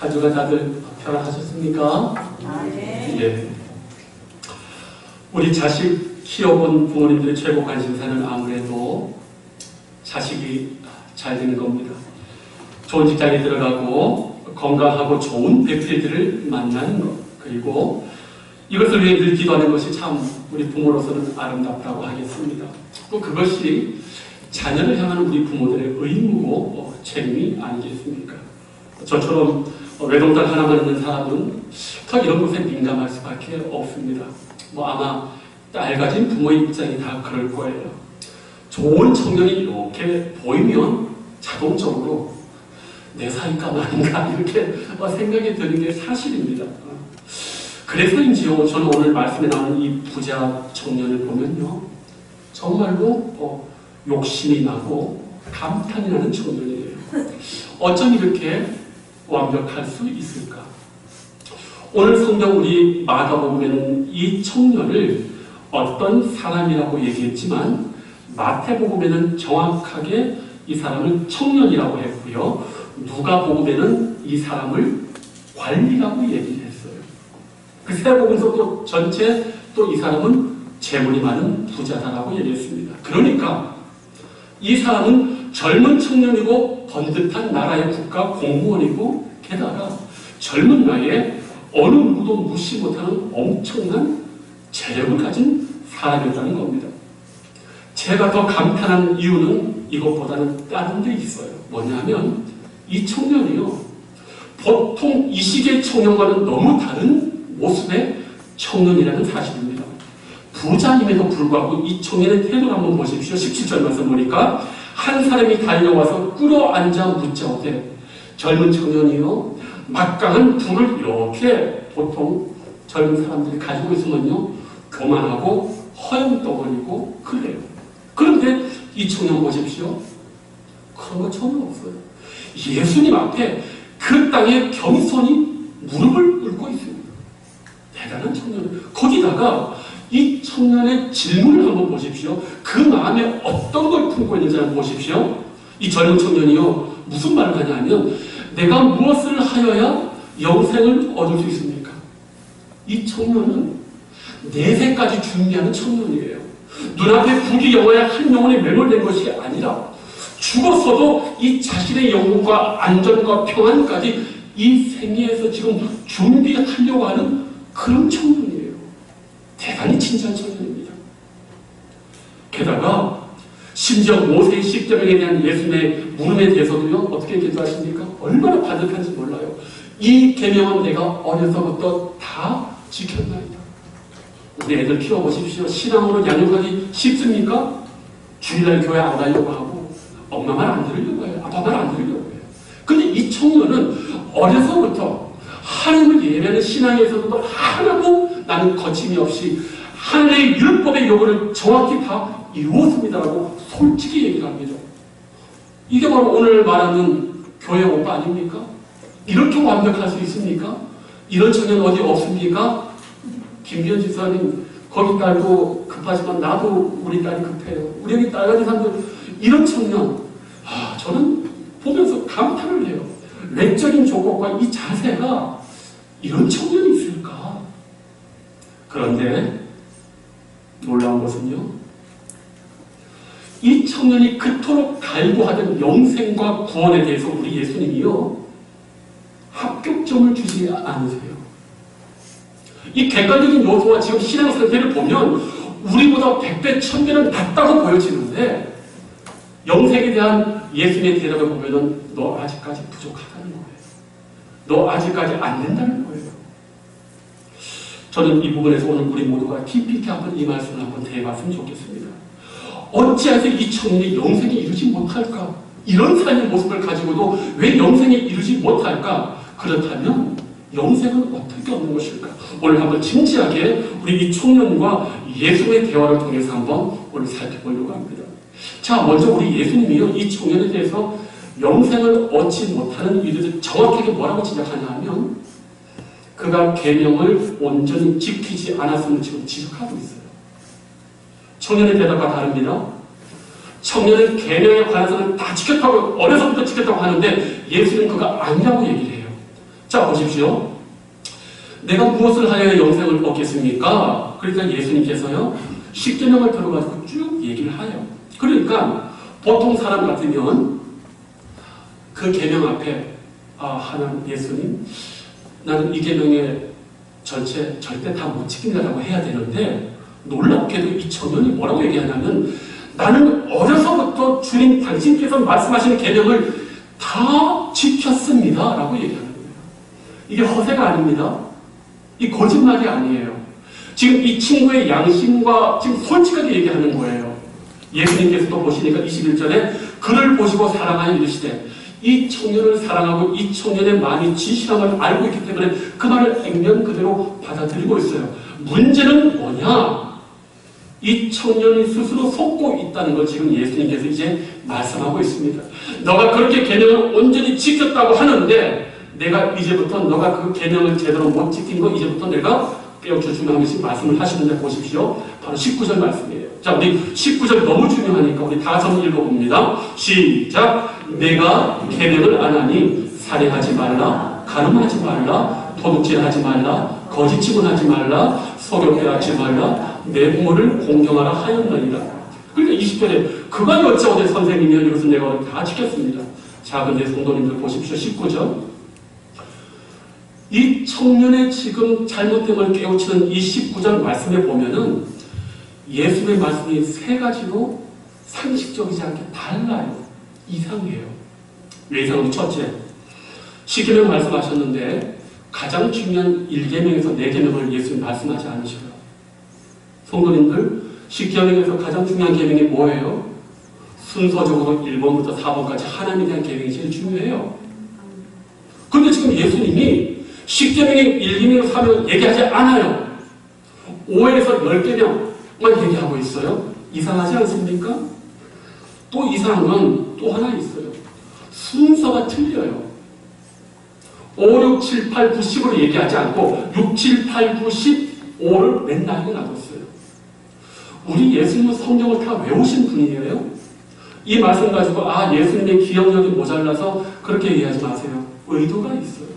한 주간 다들 편안하셨습니까? 네. 예. 우리 자식 키워본 부모님들의 최고 관심사는 아무래도 자식이 잘 되는 겁니다. 좋은 직장에 들어가고 건강하고 좋은 배필들을 만나는 것, 그리고 이것을 위해 늘 기도하는 것이 참 우리 부모로서는 아름답다고 하겠습니다. 또 그것이 자녀를 향하는 우리 부모들의 의무고 책임이 아니겠습니까? 저처럼 외동딸 하나만 있는 사람은 더 이런 것에 민감할 수밖에 없습니다. 아마 딸 가진 부모의 입장이 다 그럴 거예요. 좋은 청년이 이렇게 보이면 자동적으로 내 사이가 아닌가 이렇게 생각이 드는 게 사실입니다. 그래서인지요, 저는 오늘 말씀에 나오는 이 부자 청년을 보면요, 정말로 욕심이 나고 감탄이 나는 청년이에요. 어쩜 이렇게 완벽할 수 있을까? 오늘 성경 우리 마가복음에는 이 청년을 어떤 사람이라고 얘기했지만 마태복음에는 정확하게 이 사람을 청년이라고 했고요. 누가복음에는 이 사람을 관리라고 얘기를 했어요. 그 세 복음서 또 전체 또 이 사람은 재물이 많은 부자다라고 얘기했습니다. 그러니까 이 사람은 젊은 청년이고 번듯한 나라의 국가 공무원이고 게다가 젊은 나이에 어느 누구도 무시 못하는 엄청난 재력을 가진 사람이었다는 겁니다. 제가 더 감탄한 이유는 이것보다는 다른 데 있어요. 뭐냐면 이 청년이요, 보통 이 시기의 청년과는 너무 다른 모습의 청년이라는 사실입니다. 부자임에도 불구하고 이 청년의 태도를 한번 보십시오. 17절 말씀 보니까 한 사람이 달려와서 끌어앉아 묻자오되, 젊은 청년이요, 막강한 불을 이렇게 보통 젊은 사람들이 가지고 있으면요, 교만하고 허영덩어리고 그래요. 그런데 이 청년 보십시오. 그런 거 전혀 없어요. 예수님 앞에 그 땅에 겸손히 무릎을 꿇고 있습니다. 대단한 청년. 거기다가 이 청년의 질문을 한번 보십시오. 그 마음에 어떤 걸 품고 있는지 한번 보십시오. 이 젊은 청년이요, 무슨 말을 하냐면, 내가 무엇을 하여야 영생을 얻을 수 있습니까? 이 청년은 내세까지 준비하는 청년이에요. 눈앞에 불이 영화에 한 영혼이 매몰된 것이 아니라 죽었어도 이 자신의 영혼과 안전과 평안까지 이 생애에서 지금 준비하려고 하는 그런 청년이에요. 대단히 진지한 청년입니다. 게다가 심지어 모세의 십계명에 대한 예수님의 물음에 대해서도요, 어떻게 기도하십니까? 얼마나 반듯한지 몰라요. 이 계명은 내가 어려서부터 다 지켰나이다. 우리 애들 키워보십시오. 신앙으로 양육하기 쉽습니까? 주일날 교회 안 가려고 하고 엄마 말 안 들으려고 해요. 아빠 말 안 들으려고 해요. 근데 이 청년은 어려서부터 하나님을 예배하는 신앙에서도 하나도 나는 거침이 없이 하나님의 율법의 요구를 정확히 다 이루었습니다라고 솔직히 얘기를 합니다. 이게 바로 오늘 말하는 교회 오빠 아닙니까? 이렇게 완벽할 수 있습니까? 이런 청년 어디 없습니까? 김기현 지사님, 거기 딸도 급하지만 나도 우리 딸이 급해요. 우리 여기 딸 가진 사람들, 이런 청년, 저는 보면서 감탄을 해요. 외적인 조건과 이 자세가 이런 청년이 있을까? 그런데 놀라운 것은요, 이 청년이 그토록 갈구하던 영생과 구원에 대해서 우리 예수님이요, 합격점을 주지 않으세요. 이 객관적인 요소와 지금 신앙 상태를 보면 우리보다 100배, 1000배는 낫다고 보여지는데, 영생에 대한 예수님의 대답을 보면은 너 아직까지 부족하다는 거예요. 너 아직까지 안 된다는 거예요. 저는 이 부분에서 오늘 우리 모두가 깊이 한번 이 말씀을 한번 대해봤으면 좋겠습니다. 어찌해서 이 청년이 영생에 이르지 못할까? 이런 삶의 모습을 가지고도 왜 영생에 이르지 못할까? 그렇다면 영생은 어떻게 얻는 것일까? 오늘 한번 진지하게 우리 이 청년과 예수의 대화를 통해서 한번 오늘 살펴보려고 합니다. 자, 먼저 우리 예수님이요, 이 청년에 대해서 영생을 얻지 못하는 이들을 정확하게 뭐라고 지적하냐 하면, 그가 계명을 온전히 지키지 않았음을 지금 지적하고 있어요. 청년의 대답과 다릅니다. 청년은 계명에 관해서는 다 지켰다고, 어려서부터 지켰다고 하는데 예수는 그가 아니라고 얘기를 해요. 자, 보십시오. 내가 무엇을 하여야 영생을 얻겠습니까? 그러니까 예수님께서요, 십계명을 들어가지고 쭉 얘기를 해요. 그러니까 보통 사람 같으면 그 계명 앞에 하나님, 예수님, 나는 이 계명의 전체 절대 다 못 지킨다라고 해야 되는데, 놀랍게도 이 청년이 뭐라고 얘기하냐면, 나는 어려서부터 주님 당신께서 말씀하시는 계명을 다 지켰습니다 라고 얘기하는 거예요. 이게 허세가 아닙니다. 이 거짓말이 아니에요. 지금 이 친구의 양심과 지금 솔직하게 얘기하는 거예요. 예수님께서도 보시니까 21절에 그를 보시고 사랑하여 이르시되, 이 청년을 사랑하고 이 청년의 많이 진실함을 알고 있기 때문에 그 말을 액면 그대로 받아들이고 있어요. 문제는 뭐냐? 이 청년이 스스로 속고 있다는 걸 지금 예수님께서 이제 말씀하고 있습니다. 너가 그렇게 계명을 온전히 지켰다고 하는데, 내가 이제부터 너가 그 계명을 제대로 못 지킨 거 이제부터 내가 깨우쳐 주면 하면서 말씀을 하시는데, 보십시오. 바로 19절 말씀이에요. 자, 우리 19절 너무 중요하니까 우리 다 한번 읽어봅니다. 시작. 내가 계명을 안 하니 살인하지 말라, 간음하지 말라, 도둑질하지 말라, 거짓 증언하지 말라, 속여 빼앗지 말라, 내 부모를 공경하라 하였느니라. 그러니까 20절에 그가 여짜오되 선생님이여 이것은 내가 다 지켰습니다. 자, 근데 성도님들 보십시오. 19절. 이 청년의 지금 잘못됨을 깨우치는 이 19절 말씀에 보면은 예수의 말씀이 세 가지로 상식적이지 않게 달라요. 이상해요. 왜 이상하면 첫째, 십계명 말씀하셨는데 가장 중요한 1계명에서 4계명을 예수님 말씀하지 않으셔요. 성도님들, 십계명에서 가장 중요한 계명이 뭐예요? 순서적으로 1번부터 4번까지 하나님에 대한 계명이 제일 중요해요. 그런데 지금 예수님이 십계명의 1계명, 3계명 얘기하지 않아요. 5에서 10계명만 얘기하고 있어요. 이상하지 않습니까? 또 이상한 건 또 하나 있어요. 순서가 틀려요. 5, 6, 7, 8, 9, 10으로 얘기하지 않고 6, 7, 8, 9, 10, 5를 맨날 놔뒀어요. 우리 예수님은 성경을 다 외우신 분이에요. 이 말씀 가지고 예수님의 기억력이 모자라서 그렇게 얘기하지 마세요. 의도가 있어요.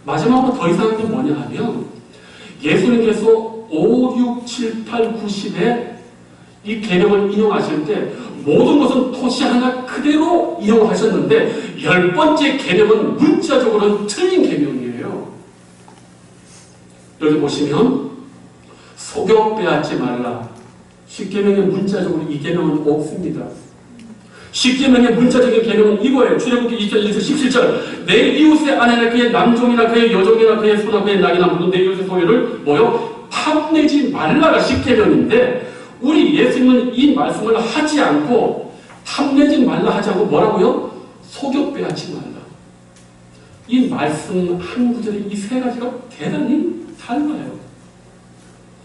마지막으로 더 이상한 게 뭐냐 하면 예수님께서 5, 6, 7, 8, 9, 10에 이 계명을 인용하실 때 모든 것은 토시 하나 그대로 인용하셨는데 10번째 계명은 문자적으로는 틀린 계명이에요. 여기 보시면 속여 빼앗지 말라. 십계명의 문자적으로 이 계명은 없습니다. 십계명의 문자적인 계명은 이거예요. 출애굽기 2장 1절 17절. 내 이웃의 아내나 그의 남종이나 그의 여종이나 그의 소나 그의 낙이나 물론 내 이웃의 소유를 탐내지 말라가 십계명인데, 우리 예수님은 이 말씀을 하지 않고 탐내지 말라 하지 않고 뭐라고요? 속여 빼앗지 말라. 이 말씀 한 구절에 이 세 가지가 대단히 달라요.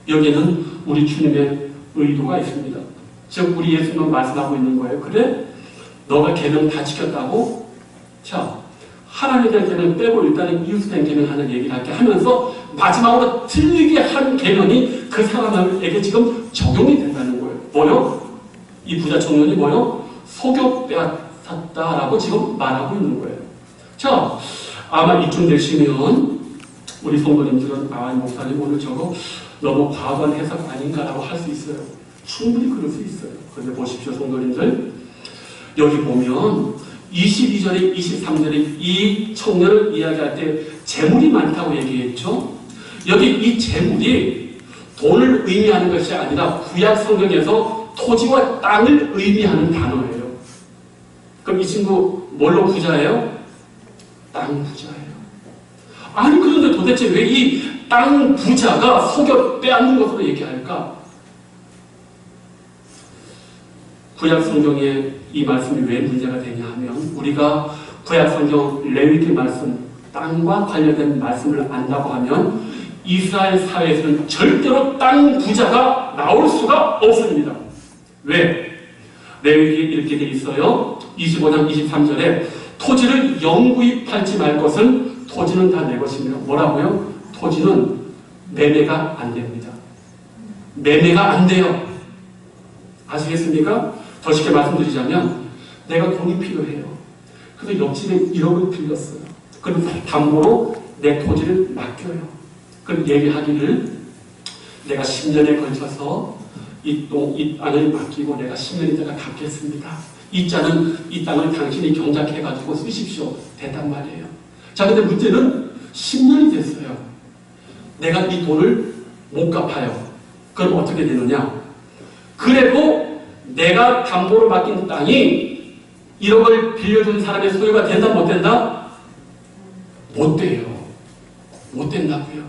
여기는 우리 주님의 의도가 있습니다. 즉 우리 예수님은 말씀하고 있는 거예요. 그래? 너가 계명 다 지켰다고? 자, 하나님에 대한 계명 빼고 일단은 이웃에 대한 계명 하나 얘기를 할게 하면서 마지막으로 틀리게 한 계명이 그 사람에게 지금 적용이 된다는 거예요. 뭐요? 이 부자 청년이 뭐요? 속여 빼앗았다라고 지금 말하고 있는 거예요. 자, 아마 이쯤 되시면 우리 성도님들은 목사님 오늘 저거 너무 과도한 해석 아닌가라고 할 수 있어요. 충분히 그럴 수 있어요. 그런데 보십시오, 성도님들. 여기 보면 22절에 23절에 이 청년을 이야기할 때 재물이 많다고 얘기했죠. 여기 이 재물이 돈을 의미하는 것이 아니라 구약 성경에서 토지와 땅을 의미하는 단어예요. 그럼 이 친구 뭘로 부자예요? 땅 부자예요. 아니 그런데 도대체 왜 이 땅 부자가 속여 빼앗는 것으로 얘기할까? 구약 성경에 이 말씀이 왜 문제가 되냐 하면 우리가 구약 성경 레위기 말씀 땅과 관련된 말씀을 안다고 하면 이스라엘 사회에서는 절대로 땅 부자가 나올 수가 없습니다. 왜? 레위기 이렇게 돼 있어요. 25장 23절에 토지를 영구히 팔지 말 것은 토지는 다 내 것입니다. 뭐라고요? 토지는 매매가 안 됩니다. 매매가 안 돼요. 아시겠습니까? 더 쉽게 말씀드리자면 내가 돈이 필요해요. 그래서 옆집에 1억을 빌렸어요. 그럼 담보로 내 토지를 맡겨요. 그럼 얘기하기를 내가 10년에 걸쳐서 이 땅을 맡기고 내가 10년 있다가 갚겠습니다. 이 땅을 당신이 경작해가지고 쓰십시오. 됐단 말이에요. 자, 근데 문제는 10년이 됐어요. 내가 이 돈을 못 갚아요. 그럼 어떻게 되느냐? 그래도 내가 담보로 맡긴 땅이 1억을 빌려준 사람의 소유가 된다, 못 된다? 못 돼요. 못 된다고요.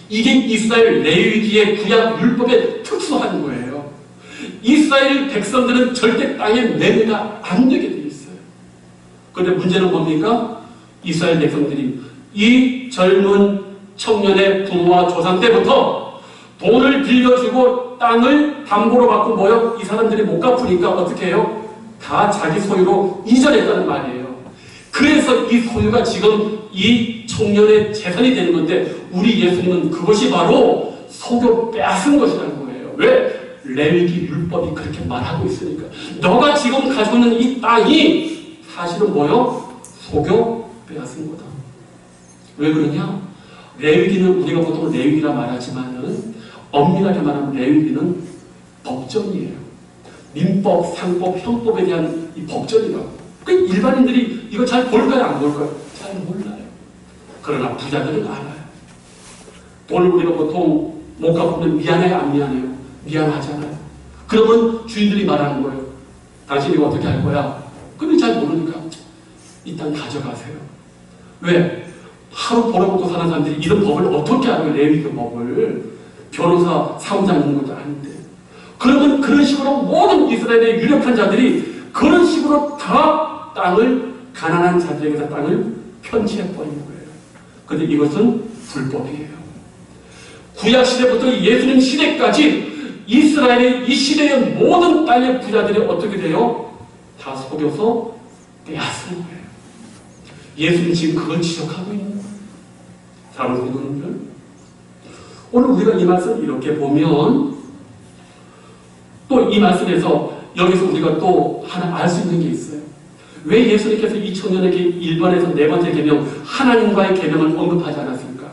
이게 이스라엘 레위기의 구약 율법에 특수한 거예요. 이스라엘 백성들은 절대 땅에 매매가 안 되게 되어 있어요. 그런데 문제는 뭡니까? 이스라엘 백성들이 이 젊은 청년의 부모와 조상 때부터 돈을 빌려주고 땅을 담보로 받고 뭐요? 이 사람들이 못 갚으니까 어떻게 해요? 다 자기 소유로 이전했다는 말이에요. 그래서 이 소유가 지금 이 청년의 재산이 되는 건데 우리 예수님은 그것이 바로 소교 빼앗은 것이라는 거예요. 왜? 레위기 율법이 그렇게 말하고 있으니까. 너가 지금 가지고 있는 이 땅이 사실은 뭐요? 소교 빼앗은 거다. 왜 그러냐? 레위기는 우리가 보통 레위기라 말하지만은 엄밀하게 말하면 레위기는 법전이에요. 민법, 상법, 형법에 대한 이 법전이라고. 그러니까 일반인들이 이거 잘 볼까요? 안 볼까요? 잘 몰라요. 그러나 부자들은 알아요. 돈을 우리가 보통 못 갚으면 미안해요? 안 미안해요? 미안하잖아요. 그러면 주인들이 말하는 거예요. 당신이 이거 어떻게 할 거야? 근데 잘 모르니까 이 땅 가져가세요. 왜? 하루 벌어먹고 사는 사람들이 이런 법을 어떻게 알아요? 레위기 법을. 변호사, 사무장 있는 것도 아닌데. 그러면 그런 식으로 모든 이스라엘의 유력한 자들이 그런 식으로 다 땅을, 가난한 자들에게서 땅을 편취해버린 거예요. 그런데 이것은 불법이에요. 구약시대부터 예수님 시대까지 이스라엘의 이 시대의 모든 땅의 부자들이 어떻게 돼요? 다 속여서 빼앗은 거예요. 예수님 지금 그걸 지적하고 있는 거예요. 사랑하는 성도님들, 오늘 우리가 이 말씀 이렇게 보면 또 이 말씀에서 여기서 우리가 또 하나 알 수 있는 게 있어요. 왜 예수님께서 이 청년에게 1번에서 4번째 계명, 하나님과의 계명을 언급하지 않았습니까?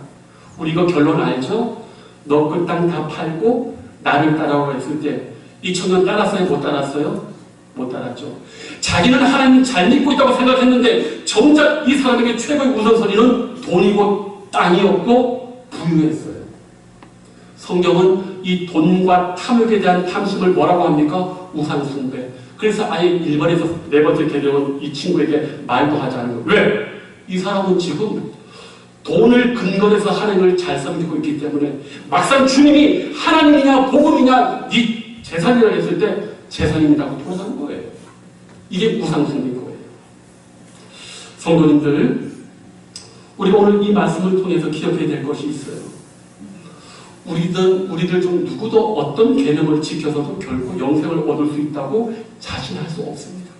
우리 이거 결론 알죠? 너 그 땅 다 팔고 나를 따라오라 했을 때 이 청년 따랐어요? 못 따랐어요? 못 따랐죠. 자기는 하나님 잘 믿고 있다고 생각했는데 정작 이 사람에게 최고의 우선순위는 돈이고 땅이었고 부유했어요. 성경은 이 돈과 탐욕에 대한 탐심을 뭐라고 합니까? 우상숭배. 그래서 아예 1번에서 4번째 계명은 이 친구에게 말도 하지 않은 거예요. 왜? 이 사람은 지금 돈을 근거해서 하나님을 잘 섬기고 있기 때문에 막상 주님이 하나님이냐 복음이냐 네 재산이라 했을 때 재산입니다고 돌아간 거예요. 이게 우상숭배인 거예요. 성도님들, 우리가 오늘 이 말씀을 통해서 기억해야 될 것이 있어요. 우리들 중 누구도 어떤 계명을 지켜서도 결코 영생을 얻을 수 있다고 자신할 수 없습니다.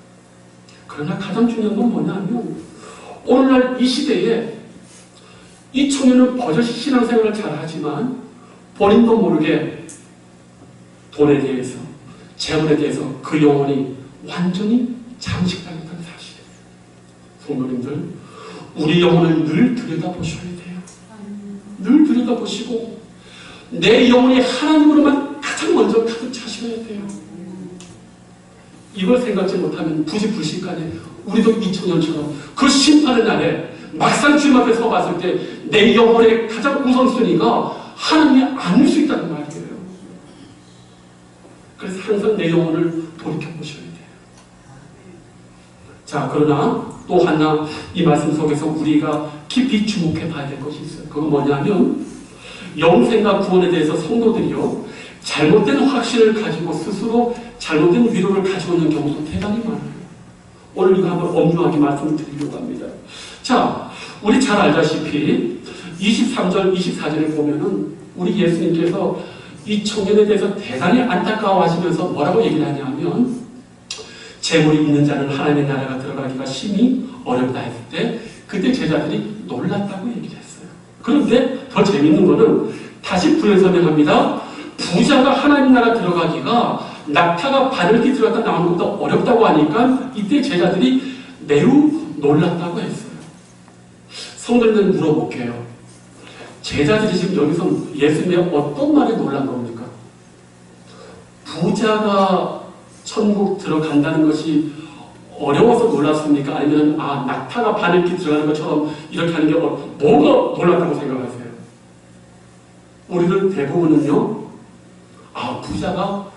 그러나 가장 중요한 건 뭐냐면 오늘날 이 시대에 이 청년은 버젓이 신앙생활을 잘하지만 본인도 모르게 돈에 대해서, 재물에 대해서 그 영혼이 완전히 잠식당했다는 사실이에요. 성도님들, 우리 영혼을 늘 들여다보셔야 돼요. 늘 들여다보시고 내 영혼이 하나님으로만 가장 먼저 가득 차셔야 돼요. 이걸 생각지 못하면 부지불식간에 우리도 이 청년처럼 그 심판의 날에 막상 주님 앞에 서봤을 때 내 영혼의 가장 우선순위가 하나님이 아닐 수 있다는 말이에요. 그래서 항상 내 영혼을 돌이켜보셔야 돼요. 자, 그러나 또 하나 이 말씀 속에서 우리가 깊이 주목해 봐야 될 것이 있어요. 그건 뭐냐면 영생과 구원에 대해서 성도들이요, 잘못된 확신을 가지고 스스로 잘못된 위로를 가지고 있는 경우도 대단히 많아요. 오늘 이거 한번 엄중하게 말씀을 드리려고 합니다. 자, 우리 잘 알다시피 23절, 24절에 보면은 우리 예수님께서 이 청년에 대해서 대단히 안타까워하시면서 뭐라고 얘기를 하냐면 재물이 있는 자는 하나님의 나라가 들어가기가 심히 어렵다 했을 때 그때 제자들이 놀랐다고 얘기를 했어요. 그런데 더 재밌는 거는 다시 부연설명합니다. 부자가 하나님 나라 들어가기가 낙타가 바늘기 들어갔다 나오는 것보다 어렵다고 하니까 이때 제자들이 매우 놀랐다고 했어요. 성도님들 물어볼게요. 제자들이 지금 여기서 예수님의 어떤 말에 놀란 겁니까? 부자가 천국 들어간다는 것이 어려워서 놀랐습니까? 아니면 낙타가 바늘기 들어가는 것처럼 이렇게 하는 게 뭐가 놀랐다고 생각하세요? 우리들 대부분은요, 부자가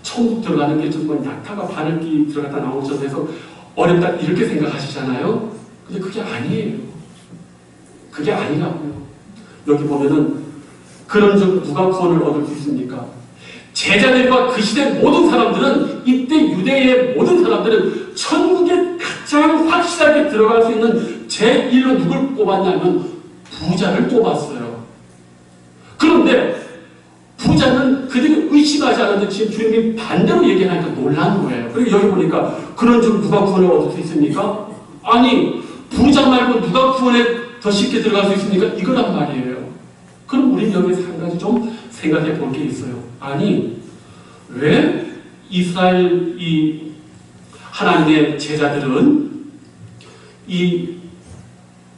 천국 들어가는 게 정말 낙타가 바늘기 들어갔다 나오죠. 해서 어렵다 이렇게 생각하시잖아요. 근데 그게 아니에요. 그게 아니라고요. 여기 보면은 그런 중 누가 구원을 얻을 수 있습니까? 제자들과 그 시대 모든 사람들은, 이때 유대의 모든 사람들은 천국에 가장 확실하게 들어갈 수 있는 제1로 누굴 뽑았냐면 부자를 뽑았어요. 그런데 부자는 그들이 의심하지 않았는데 지금 주님이 반대로 얘기하니까 놀란 거예요. 그리고 여기 보니까 그런 중 누가 구원을 얻을 수 있습니까? 아니, 부자 말고 누가 구원에 더 쉽게 들어갈 수 있습니까? 이거란 말이에요. 그럼 우리는 여기서 한 가지 좀 생각해 볼 게 있어요. 아니, 왜 이스라엘 이 하나님의 제자들은 이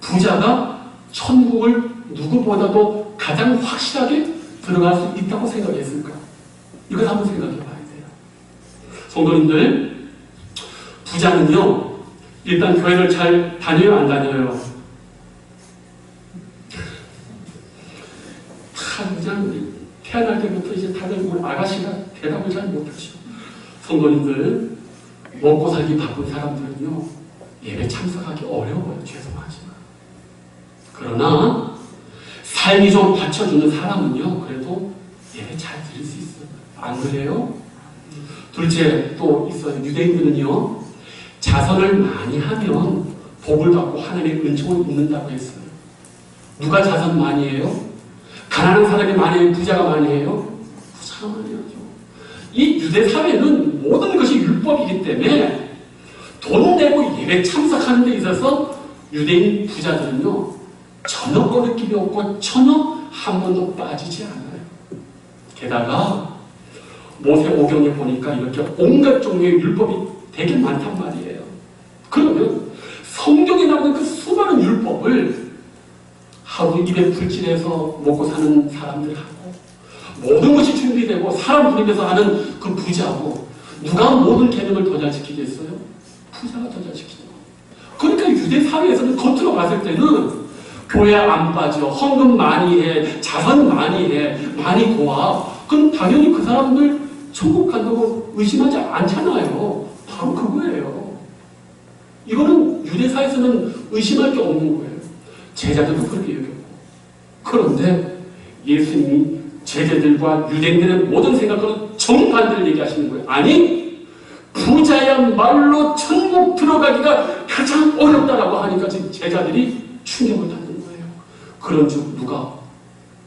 부자가 천국을 누구보다도 가장 확실하게 들어갈 수 있다고 생각했을까? 이걸 한번 생각해 봐야 돼요. 성도님들, 부자는요, 일단 교회를 잘 다녀요, 안 다녀요? 그냥 태어날 때부터 이제 다들 우리 아가씨가 대답을 잘 못하죠. 성도님들, 먹고 살기 바쁜 사람들은요, 예배 참석하기 어려워요. 죄송하지만. 그러나 삶이 좀 받쳐주는 사람은요, 그래도 예배 잘 드릴 수 있어요. 안 그래요? 둘째 또 있어요. 유대인들은요, 자선을 많이 하면 복을 받고 하나님의 은총을 받는다고 했어요. 누가 자선 많이 해요? 가난한 사람이 많이 해요? 부자가 많이 해요? 부자가 많이 하죠. 이 유대 사회는 모든 것이 율법이기 때문에 돈 내고 예배 참석하는 데 있어서 유대인 부자들은요, 전혀 꺼리낌이 없고 전혀 한 번도 빠지지 않아요. 게다가 모세오경에 보니까 이렇게 온갖 종류의 율법이 되게 많단 말이에요. 그러면 성경에 나오는 그 수많은 율법을 하루 입에 불질해서 먹고 사는 사람들하고, 모든 것이 준비되고 사람 부림에서 하는 그 부자하고, 누가 모든 개념을 더 잘 지키겠어요? 부자가 더 잘 지키는 거예요. 그러니까 유대 사회에서는 겉으로 봤을 때는 교회 안 빠져, 헌금 많이 해, 자선 많이 해, 많이 고아, 그럼 당연히 그 사람들 천국 간다고 의심하지 않잖아요. 바로 그거예요. 이거는 유대 사회에서는 의심할 게 없는 거예요. 제자들도 그렇게 얘기하고. 그런데 예수님이 제자들과 유대인들의 모든 생각과는 정반대를 얘기하시는 거예요. 아니, 부자야말로 천국 들어가기가 가장 어렵다라고 하니까 지금 제자들이 충격을 받는 거예요. 그런 즉 누가?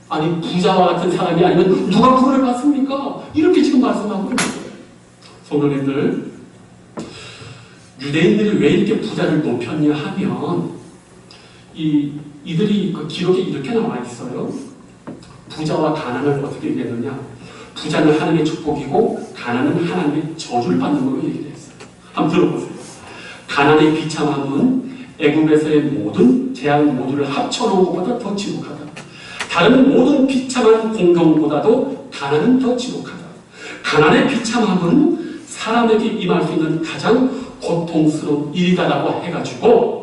아니, 부자와 같은 사람이 아니면 누가 구원을 받습니까? 이렇게 지금 말씀하고 있는 거예요. 성도님들, 유대인들이 왜 이렇게 부자를 높였냐 하면, 이들이 그 기록에 이렇게 나와 있어요. 부자와 가난을 어떻게 얘기했느냐? 부자는 하나님의 축복이고 가난은 하나님의 저주를 받는 걸로 얘기를 했어요. 한번 들어보세요. 가난의 비참함은 애굽에서의 모든 재앙 모두를 합쳐놓은 것보다 더 지독하다. 다른 모든 비참한 공경보다도 가난은 더 지독하다. 가난의 비참함은 사람에게 임할 수 있는 가장 고통스러운 일이다라고 해가지고,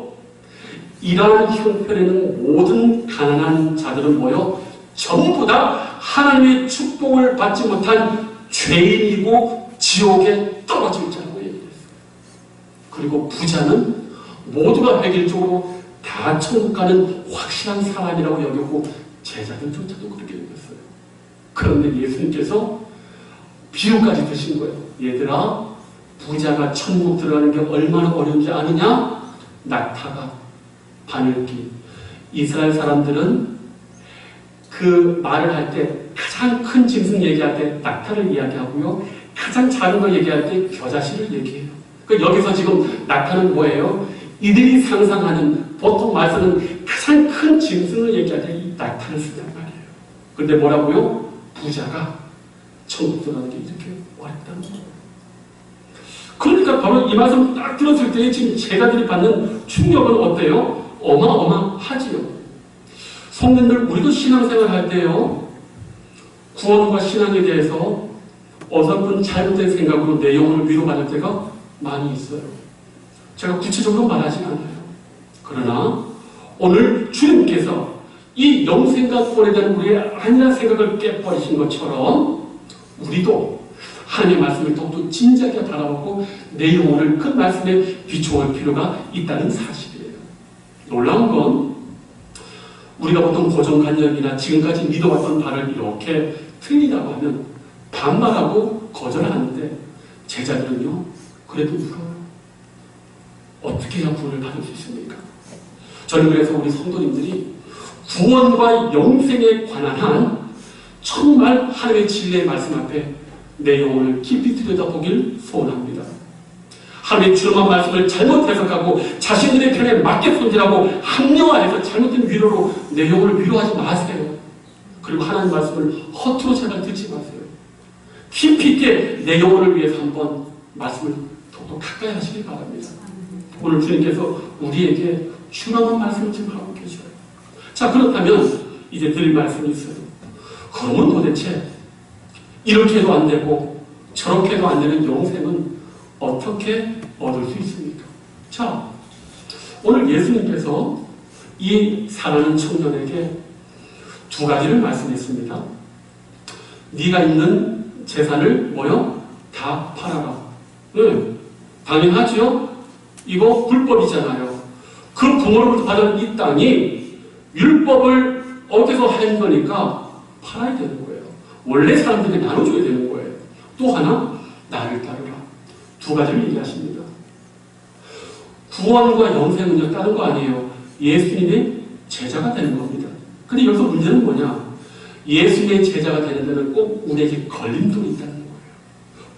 이러한 형편에는 모든 가난한 자들은 모여 전부 다 하나님의 축복을 받지 못한 죄인이고 지옥에 떨어질 자라고 얘기했어요. 그리고 부자는 모두가 획일적으로 다 천국 가는 확실한 사람이라고 여겼고, 제자들조차도 그렇게 여겼어요. 그런데 예수님께서 비유까지 드신 거예요. 얘들아, 부자가 천국 들어가는 게 얼마나 어려운지 아느냐? 낙타가 바늘기. 이스라엘 사람들은 그 말을 할 때 가장 큰 짐승 얘기할 때 낙타를 이야기하고요, 가장 작은 거 얘기할 때 겨자씨를 얘기해요. 여기서 지금 낙타는 뭐예요? 이들이 상상하는, 보통 말씀은 가장 큰 짐승을 얘기할 때 이 낙타를 쓰단 말이에요. 근데 뭐라고요? 부자가 천국 들어가는 게 이렇게 어렵다는 거예요. 그러니까 바로 이 말씀 딱 들었을 때 지금 제자들이 받는 충격은 어때요? 어마어마하지요. 성도님들, 우리도 신앙생활 할 때요, 구원과 신앙에 대해서 어설픈 잘못된 생각으로 내 영혼을 위로받을 때가 많이 있어요. 제가 구체적으로 말하진 않아요. 그러나 오늘 주님께서 이 영생과 구원에 대한 우리의 안일한 생각을 깨버리신 것처럼 우리도 하나님의 말씀을 더욱더 진지하게 바라보고 내 영혼을 그 말씀에 비추어올 필요가 있다는 사실이에요. 놀라운 건 우리가 보통 고정관념이나 지금까지 믿어왔던 바를 이렇게 틀리다고 하면 반말하고 거절하는데 제자들은요, 그래도 울어요. 어떻게 해야 구원을 받을 수 있습니까? 저는 그래서 우리 성도님들이 구원과 영생에 관한 한 정말 하나님의 진리의 말씀 앞에 내 영혼을 깊이 들여다보길 소원합니다. 하나님의 준엄한 말씀을 잘못 해석하고 자신들의 편에 맞게 손질하고 합리화해서 잘못된 위로로 내 영혼을 위로하지 마세요. 그리고 하나님 말씀을 허투루 제발 듣지 마세요. 깊이 있게 내 영혼을 위해서 한번 말씀을 더욱더 가까이 하시길 바랍니다. 오늘 주님께서 우리에게 준엄한 말씀을 지금 하고 계셔요. 자, 그렇다면 이제 드릴 말씀이 있어요. 그러면 도대체 이렇게 해도 안 되고 저렇게 해도 안 되는 영생은 어떻게 얻을 수 있습니까? 자, 오늘 예수님께서 이 사랑하는 청년에게 두 가지를 말씀했습니다. 네가 있는 재산을 다 팔아라. 네, 당연하죠. 이거 불법이잖아요. 그 부모로부터 받은 이 땅이 율법을 어겨서 한 거니까 팔아야 되는 거예요. 원래 사람들에게 나눠줘야 되는 거예요. 또 하나, 나를 따르라. 두 가지를 얘기하십니다. 구원과 영생은요, 다른 거 아니에요. 예수님의 제자가 되는 겁니다. 근데 여기서 문제는 뭐냐? 예수님의 제자가 되는 데는 꼭 우리에게 걸림돌이 있다는 거예요.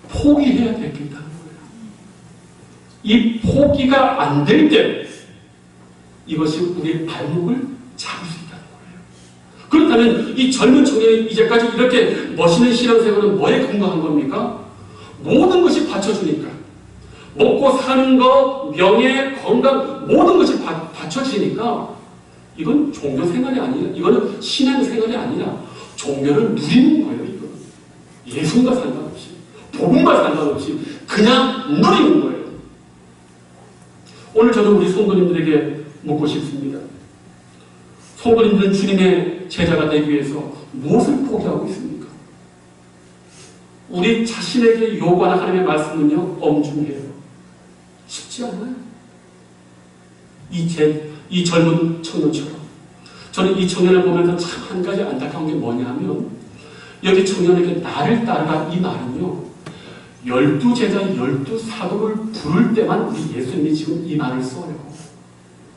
포기해야 될 게 있다는 거예요. 이 포기가 안 될 때 이것이 우리의 발목을 잡을 수 있다는 거예요. 그렇다면 이 젊은 청년이 이제까지 이렇게 멋있는 신앙생활은 뭐에 근거한 겁니까? 모든 것이 받쳐주니까. 먹고 사는 것, 명예, 건강, 모든 것이 받쳐지니까 이건 종교 생활이 아니라, 이거는 신앙 생활이 아니라 종교를 누리는 거예요. 이거 예수님과 상관없이, 복음과 상관없이 그냥 누리는 거예요. 오늘 저는 우리 성도님들에게 묻고 싶습니다. 성도님들은 주님의 제자가 되기 위해서 무엇을 포기하고 있습니까? 우리 자신에게 요구하는 하나님의 말씀은요, 엄중해요. 쉽지 않아요. 이 젊은 청년처럼. 저는 이 청년을 보면서 참 한 가지 안타까운 게 뭐냐면, 여기 청년에게 나를 따르라 이 말은요, 12제자 12사도를 부를 때만 우리 예수님이 지금 이 말을 써요.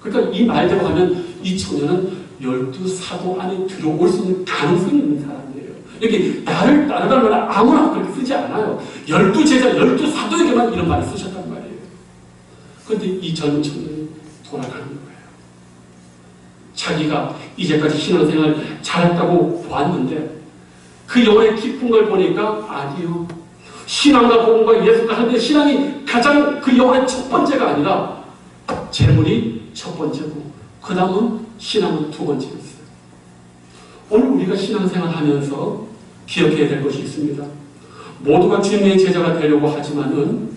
그러니까 이 말대로 하면 이 청년은 12사도 안에 들어올 수 있는 가능성이 있는 사람이에요. 여기 나를 따르라는 말을 아무나 그렇게 쓰지 않아요. 12제자 12사도에게만 이런 말을 쓰셨단 말이에요. 그런데 이 젊은 청년이 돌아가는 거예요. 자기가 이제까지 신앙생활 잘했다고 보았는데 그 영혼의 깊은 걸 보니까 아니요. 신앙과 복음과 예수가 하는데 신앙이 가장 그 영혼의 첫 번째가 아니라 재물이 첫 번째고 그 다음은 신앙은 두 번째였어요. 오늘 우리가 신앙생활 하면서 기억해야 될 것이 있습니다. 모두가 주님의 제자가 되려고 하지만은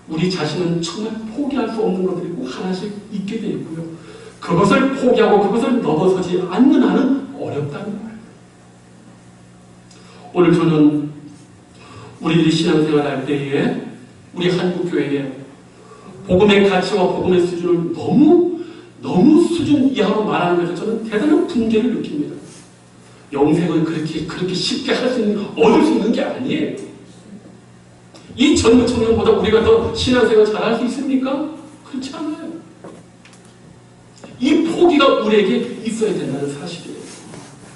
우리 자신은 정말 포기할 수 없는 것들이 꼭 하나씩 있게 되어 있고요. 그것을 포기하고 그것을 넘어서지 않는 한은 어렵다는 거예요. 오늘 저는 우리들이 신앙생활 할 때에 우리 한국교회에 복음의 가치와 복음의 수준을 너무 수준 이하로 말하는 것에서 저는 대단한 분개를 느낍니다. 영생은 그렇게 쉽게 얻을 수 있는 게 아니에요. 이 젊은 청년보다 우리가 더 신앙생활 잘할 수 있습니까? 그렇지 않아요. 이 포기가 우리에게 있어야 된다는 사실이에요.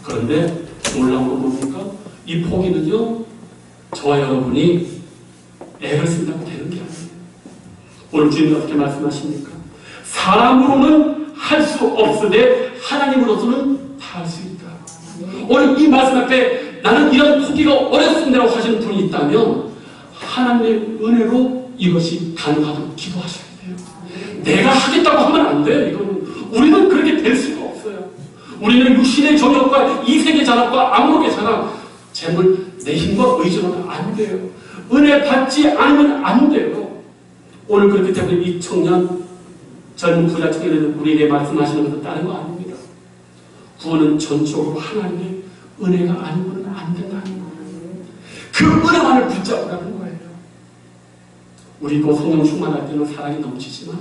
그런데 놀라운 건 뭡니까? 이 포기는요, 저와 여러분이 애를 쓴다고 되는 게 아니에요. 오늘 주님이 어떻게 말씀하십니까? 사람으로는 할 수 없으되 하나님으로서는 다 할 수 있다. 오늘 이 말씀 앞에 나는 이런 포기가 어렵습니다라고 하시는 분이 있다면 하나님의 은혜로 이것이 가능하도록 기도하셔야 돼요. 내가 하겠다고 하면 안 돼요. 이거는 우리는 그렇게 될 수가 없어요. 우리는 육신의 정욕과 이색의 잔악과 안목의 잔악, 재물, 내 힘과 의지로는 안 돼요. 은혜 받지 않으면 안 돼요. 오늘 그렇기 때문에 이 청년, 젊은 부자 청년은 우리에게 말씀하시는 것은 다른 거 아닙니다. 구원은 전적으로 하나님의 은혜가 아니고는 안 된다는 거예요. 그 은혜만을 붙잡으라는 거예요. 우리도 성령 충만할 때는 사랑이 넘치지만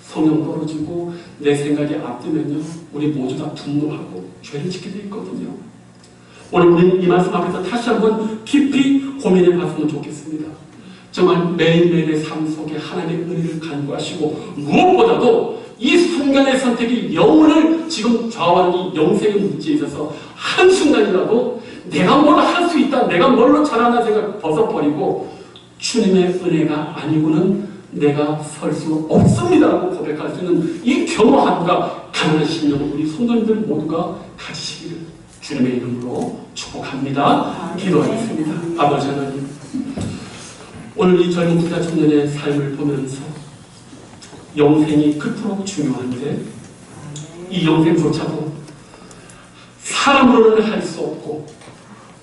성령 떨어지고 내 생각이 앞두면요, 우리 모두 다 분노하고 죄를 짓게 돼 있거든요. 오늘 우리는 이 말씀 앞에서 다시 한번 깊이 고민해 봤으면 좋겠습니다. 정말 매일매일의 삶 속에 하나님의 은혜를 간구하시고, 무엇보다도 이 순간의 선택이 영혼을 지금 좌우하는 이 영생의 문제에 있어서 한순간이라도 내가 뭘 할 수 있다, 내가 뭘로 잘하나 생각 벗어버리고 주님의 은혜가 아니고는 내가 설 수 없습니다라고 고백할 수 있는 이 겸허함과 가난한 심령을 우리 성도님들 모두가 가지시기를 주님의 이름으로 축복합니다. 기도하겠습니다. 아버지 하나님, 오늘 이 젊은 부자 청년의 삶을 보면서 영생이 그토록 중요한데 이 영생조차도 사람으로는 할 수 없고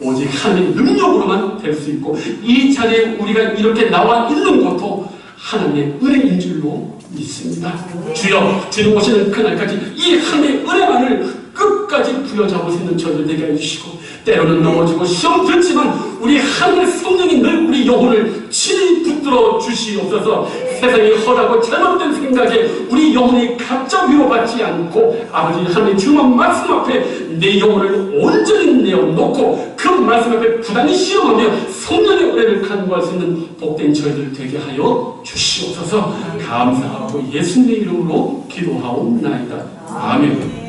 오직 하나님의 능력으로만 될 수 있고, 이 자리에 우리가 이렇게 나와 있는 것도 하나님의 은혜인 줄로 믿습니다. 주여, 주님 오시는 그날까지 이 하나님의 은혜만을 끝까지 부여잡을 수 있는 저희들 되게 해주시고, 때로는 넘어지고 시험 들지만 우리 하나님의 성령이 늘 우리 영혼을 친히 붙들어 주시옵소서. 세상이 헐하고 잘못된 생각에 우리 영혼이 각자 위로받지 않고 아버지 하나님의 주만 말씀 앞에 내 영혼을 온전히 내어놓고 그 말씀 앞에 부단히 시험하며 성령의 은혜를 간구할 수 있는 복된 저희들 되게 하여 주시옵소서. 감사하고 예수님의 이름으로 기도하옵나이다. 아멘.